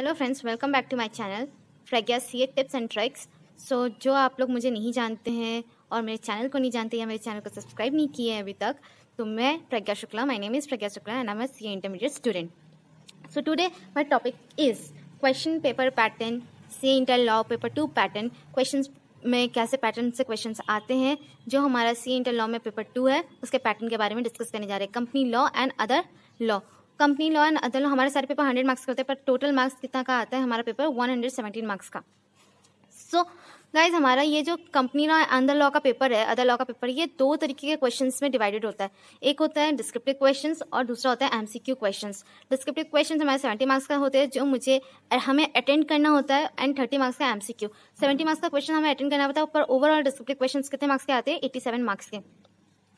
Hello friends, welcome back to my channel Pragya CA tips and tricks. जो आप लोग मुझे नहीं जानते हैं और मेरे चैनल को नहीं जानते या मेरे चैनल को सब्सक्राइब नहीं किए हैं अभी तक, तो मैं Pragya Shukla, my name is Pragya Shukla and I am a CA intermediate student. So today my topic is question paper pattern, CA inter law paper 2 pattern. Questions में कैसे पैटर्न से क्वेश्चंस आते हैं, जो हमारा सीए इंटर लॉ में पेपर 2 है उसके पैटर्न के बारे में डिस्कस करने जा रहे हैं। Company law and other law, company law and other law हमारे सारे पेपर 100 मार्क्स का होते हैं, पर टोटल मार्क्स कितना का आता है हमारा पेपर 117 मार्क्स का। सो गाइज, हमारा ये जो कंपनी लॉ अदर लॉ का पेपर है, अदर लॉ का पेपर, ये दो तरीके के क्वेश्चंस में डिवाइडेड होता है। एक होता है डिस्क्रिप्टिव क्वेश्चंस और दूसरा होता है एमसीक्यू क्वेश्चंस। डिस्क्रिप्टिव क्वेश्चंस हमारे 70 मार्क्स का होते हैं, जो हमें अटेंड करना होता है, एंड 30 मार्क्स का एमसीक्यू। 70 मार्क्स का क्वेश्चन हमें अटेंड करना होता है, पर ओवरऑल डिस्क्रिप्टिव क्वेश्चंस कितने मार्क्स के आते हैं? 87 मार्क्स के।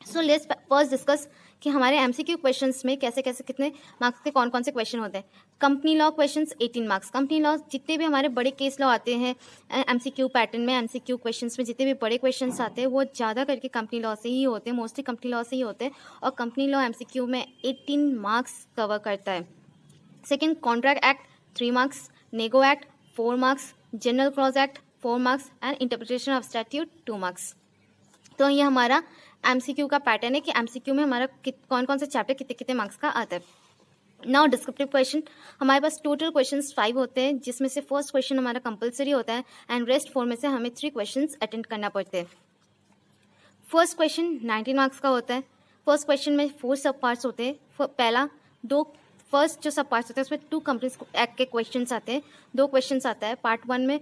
सो लेट्स फर्स्ट डिस्कस कि हमारे एमसीक्यू क्वेश्चंस में कैसे कैसे कितने मार्क्स के कौन कौन से क्वेश्चन होते हैं। Company law questions 18 marks. Company law जितने भी हमारे बड़े केस लॉ आते हैं एमसीक्यू पैटर्न में, एमसीक्यू क्वेश्चंस में जितने भी बड़े क्वेश्चंस आते हैं वो ज़्यादा करके कंपनी लॉ से ही होते हैं, मोस्टली कंपनी लॉ से ही होते हैं। और कंपनी लॉ एमसीक्यू में 18 मार्क्स कवर करता है। Second, contract act 3 marks, nego act 4 marks, general clause act 4 marks and interpretation of statute 2 marks. तो ये हमारा एमसीक्यू का पैटर्न है कि एमसीक्यू में हमारा कौन कौन से चैप्टर कितने कितने मार्क्स का आता है। नाउ डिस्क्रिप्टिव क्वेश्चन, हमारे पास टोटल क्वेश्चंस 5 होते हैं, जिसमें से फर्स्ट क्वेश्चन हमारा कंपलसरी होता है एंड रेस्ट 4 में से हमें 3 क्वेश्चंस अटेंड करना पड़ते हैं। फर्स्ट क्वेश्चन 19 मार्क्स का होता है। फर्स्ट क्वेश्चन में 4 सब पार्ट्स होते हैं। पहला फर्स्ट जो सब पार्ट्स होते हैं उसमें 2 कंपनीज एक्ट के क्वेश्चंस आते हैं। 2 क्वेश्चंस आता है। पार्ट 1 में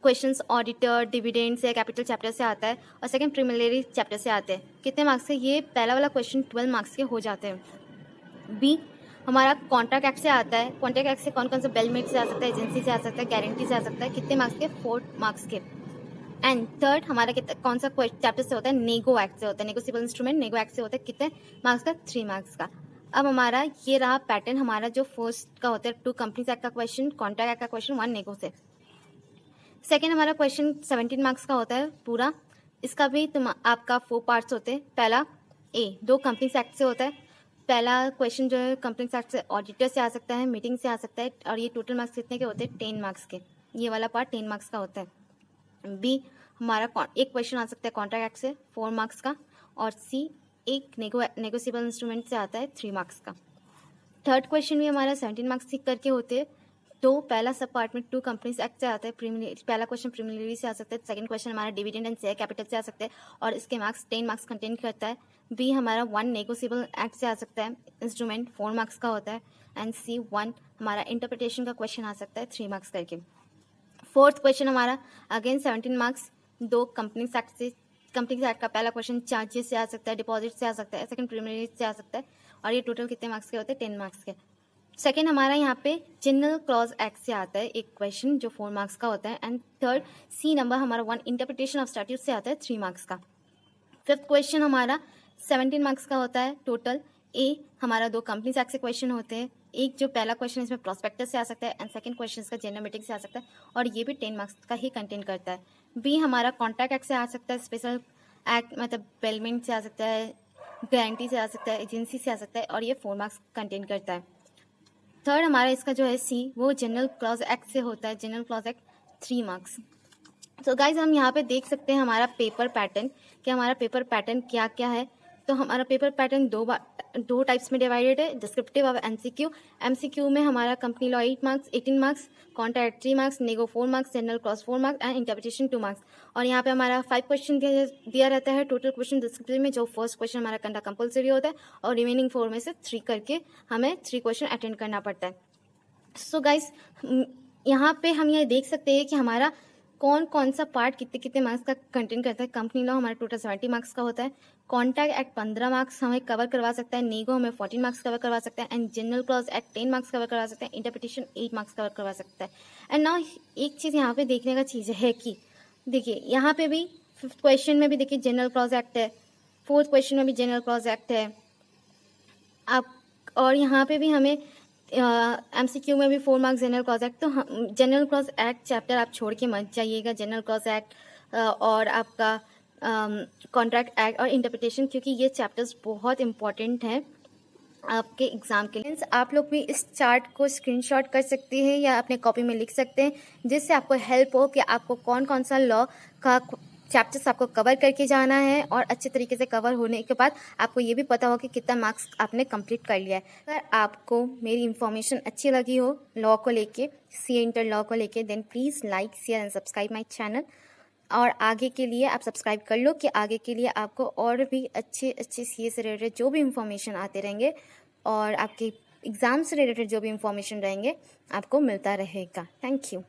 क्वेश्चंस ऑडिटर, डिविडेंड से, कैपिटल चैप्टर से आता है, और सेकंड प्रीलिमिनरी चैप्टर से आते हैं। कितने मार्क्स के? ये पहला वाला क्वेश्चन 12 मार्क्स के हो जाते हैं। बी हमारा कॉन्ट्रैक्ट एक्ट से आता है। कॉन्ट्रैक्ट एक्ट से कौन कौन से बेलमेट से आ सकता है, एजेंसी से आ सकता है, गारंटी से आ सकता है। कितने मार्क्स के? 4 मार्क्स के। एंड थर्ड हमारा कौन सा चैप्टर से होता है? नेगो एक्ट से होता है। नेगोशिएबल इंस्ट्रूमेंट नेगो एक्ट से होता है। कितने मार्क्स का? 3 मार्क्स का। अब हमारा ये रहा पैटर्न हमारा, जो फर्स्ट का होता है 2 कंपनीज एक्ट का क्वेश्चन, कॉन्ट्रैक्ट एक्ट का क्वेश्चन, 1 नेगो से। सेकेंड हमारा क्वेश्चन 17 मार्क्स का होता है पूरा। इसका भी आपका 4 पार्ट्स होते हैं। पहला 2 कंपनीज एक्ट से होता है। पहला क्वेश्चन जो है कंपनीज एक्ट से ऑडिटर से आ सकता है, मीटिंग से आ सकता है, और ये टोटल मार्क्स कितने के होते हैं? 10 मार्क्स के। ये वाला पार्ट 10 मार्क्स का होता है। बी हमारा एक क्वेश्चन आ सकता है कॉन्ट्रैक्ट एक्ट से 4 मार्क्स का, और सी एक नेगोशिएबल इंस्ट्रूमेंट से आता है 3 मार्क्स का। थर्ड क्वेश्चन भी हमारा 17 मार्क्स करके होते हैं। तो पहला सब पार्ट में 2 कंपनीज एक्ट से आता है। पहला क्वेश्चन प्रीलिमिनरी से आ सकता है। सेकंड क्वेश्चन हमारा डिविडेंड एंड शेयर कैपिटल से आ सकता है, और इसके मार्क्स 10 मार्क्स कंटेन करता है। बी हमारा 1 नेगोशिएबल एक्ट से आ सकता है, इंस्ट्रूमेंट 4 मार्क्स का होता है। एंड सी 1 हमारा इंटरप्रिटेशन का क्वेश्चन आ सकता है 3 मार्क्स करके। फोर्थ क्वेश्चन हमारा अगेन 17 मार्क्स, 2 कंपनीज एक्ट से। कंपनीज एक्ट का पहला क्वेश्चन चार्जेस से आ सकता है, डिपॉजिट से आ सकता है, सेकंड प्रीलिमिनरी से आ सकता है, और ये टोटल कितने मार्क्स के होते हैं? 10 मार्क्स के। सेकेंड हमारा यहाँ पे जनरल क्लॉज एक्ट से आता है एक क्वेश्चन, जो 4 मार्क्स का होता है। एंड थर्ड सी नंबर हमारा 1 इंटरप्रिटेशन ऑफ स्टैट्यूट से आता है 3 मार्क्स का। फिफ्थ क्वेश्चन हमारा 17 मार्क्स का होता है टोटल। हमारा 2 कंपनीज एक्ट से क्वेश्चन होते हैं। एक जो पहला क्वेश्चन इसमें प्रोस्पेक्टस से आ सकता है, एंड सेकंड क्वेश्चन इसका जनरल मीटिंग से आ सकता है, और ये भी 10 मार्क्स का ही कंटेन करता है। बी हमारा कॉन्ट्रैक्ट एक्ट से आ सकता है, स्पेशल एक्ट मतलब बेलमेंट से आ सकता है, गारंटी से आ सकता है, एजेंसी से आ सकता है, और ये 4 मार्क्स कंटेन करता है। थर्ड हमारा इसका जो है सी, वो जनरल क्लॉज एक्ट से होता है। General clause act 3 marks. तो गाइज हम यहाँ पे देख सकते हैं हमारा पेपर पैटर्न, कि हमारा पेपर पैटर्न क्या क्या है। तो हमारा पेपर पैटर्न दो टाइप्स में डिवाइडेड है, डिस्क्रिप्टिव और एमसीक्यू। एमसीक्यू में हमारा company law 8 marks, 18 marks, contract 3 marks, nego 4 marks, general clause 4 marks and interpretation 2 marks. और यहाँ पे हमारा 5 क्वेश्चन दिया रहता है टोटल क्वेश्चन डिस्क्रिप्टिव में, जो फर्स्ट क्वेश्चन हमारा करना कंपलसरी होता है, और रिमेनिंग 4 में से 3 करके हमें 3 क्वेश्चन अटेंड करना पड़ता है। सो गाइस, यहाँ पे हम ये देख सकते हैं कि हमारा कौन कौन सा पार्ट कितने कितने मार्क्स का कंटेंट करता है। कंपनी लॉ हमारा टोटल 70 मार्क्स का होता है। कॉन्ट्रैक्ट एक्ट 15 मार्क्स हमें कवर करवा सकता है। नेगो हमें 14 मार्क्स कवर करवा सकता है, and general clause act 10 marks cover करवा सकता है। इंटरप्रिटेशन 8 मार्क्स कवर करवा सकता है। एंड नाउ एक चीज़ यहाँ पे देखने का चीज़ है कि देखिए यहाँ पे भी 5th क्वेश्चन में भी देखिए जनरल क्लॉज एक्ट है, 4th क्वेश्चन में भी जनरल क्लॉज एक्ट है। आप और यहाँ पे भी हमें एमसीक्यू में भी 4 मार्क्स जनरल क्लॉज एक्ट। तो जनरल क्लॉज एक्ट चैप्टर आप छोड़ के मत जाइएगा। जनरल क्लॉज एक्ट और आपका कॉन्ट्रैक्ट एक्ट और इंटरप्रिटेशन, क्योंकि ये चैप्टर्स बहुत इंपॉर्टेंट हैं आपके एग्ज़ाम के लिए। आप लोग भी इस चार्ट को स्क्रीनशॉट कर सकते हैं या अपने कॉपी में लिख सकते हैं, जिससे आपको हेल्प हो कि आपको कौन कौन सा लॉ का चैप्टर्स आपको कवर करके जाना है, और अच्छे तरीके से कवर होने के बाद आपको ये भी पता हो कि कितना मार्क्स आपने कंप्लीट कर लिया है। अगर आपको मेरी इन्फॉर्मेशन अच्छी लगी हो लॉ को लेके, सीए इंटर लॉ को लेके, then please like share and subscribe my channel. और आगे के लिए आप सब्सक्राइब कर लो कि आगे के लिए आपको और भी अच्छे अच्छे सीए से रिलेटेड जो भी इंफॉर्मेशन आते रहेंगे और आपके एग्ज़ाम से रिलेटेड जो भी इंफॉर्मेशन रहेंगे आपको मिलता रहेगा। Thank you.